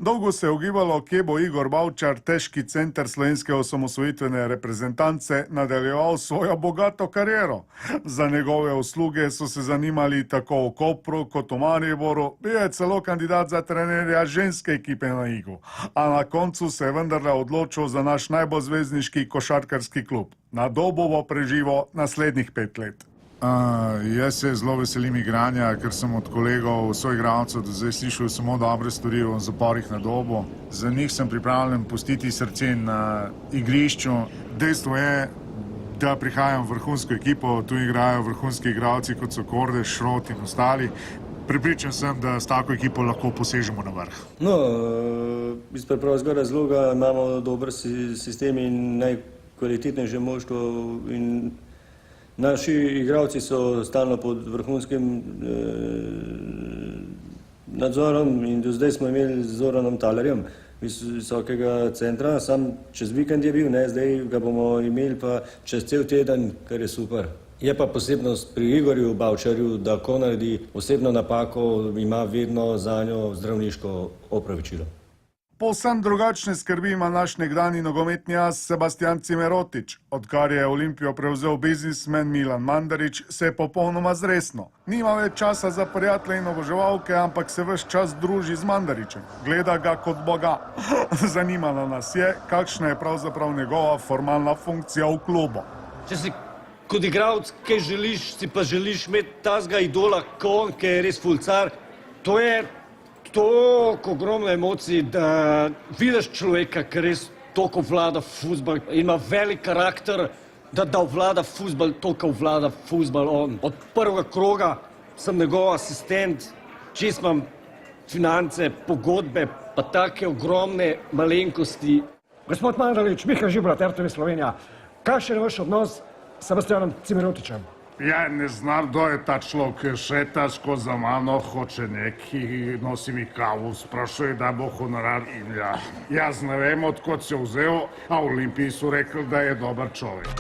Dolgo se je ugibalo, kje bo Igor Bavčar, težki center slovenske osamosvojitvene reprezentance, nadaljeval svojo bogato kariero. Za njegove usluge so se zanimali tako v Kopru kot v Mariboru, bil je celo kandidat za trenerja ženske ekipe na Igu. A na koncu se je vendarle odločil za naš najbolj zvezdniški košarkarski klub. Na Dobu bo preživel naslednjih 5 let. Jaz se zelo veselim igranja, ker sem od kolegov, soigralcev do zdaj slišal samo dobre stvari o zaporih na Dobu. Za njih sem pripravljen pustiti srce na igrišču. Dejstvo je, da prihajam v vrhunsko ekipo, tu igrajo vrhunski igralci, kot so Kordež, Šrot in ostali. Pripričan sem, da s tako ekipo lahko posežemo na vrh. Iz preprostega razloga imamo dober sistem in najkvalitetnejše moštvo in naši igralci so stalno pod vrhunskim nadzorom in do zdaj smo imeli z Zoranom Talerjem visokega centra, sam čez vikend je bil, zdaj ga bomo imeli pa čez cel teden, kar je super. Je pa posebnost pri Igorju Bavčarju, da ko naredi osebno napako, ima vedno zanjo zdravniško opravičilo. Povsem drugačne skrbi ima naš nekdanji nogometni as Sebastian Cimerotič. Odkar je Olimpijo prevzel biznismen Milan Mandarić, se je popolnoma zresno. Nima več časa za prijatelje in oboževalke, ampak se ves čas druži z Mandarićem. Gleda ga kot boga. Zanimalo nas je, kakšna je pravzaprav njegova formalna funkcija v klubu. Če si kot igralec kaj želiš, si pa želiš imeti tazga idola, kon, ki je res fulcar, to je toliko ogromno emocij, da vidiš človeka, ki res toliko vlada fuzbal, ima velik karakter, da vlada fuzbal, toliko vlada fuzbal on. Od prvega kroga sem njegov asistent, čist imam finance, pogodbe, pa take ogromne malenkosti. Gospod Mandarić, Miha Žibrat, RTV Slovenija, kakšen je vaš odnos s Sebastianom Cimerotičem? Ja ne znam, kdo je ta človek, šeta skozi za mano, hoče neki, nosi mi kavu, sprašuje, da bo honorar in jaz ne vem, odkot se je vzel, a v Olimpiji so rekli, da je dober človek.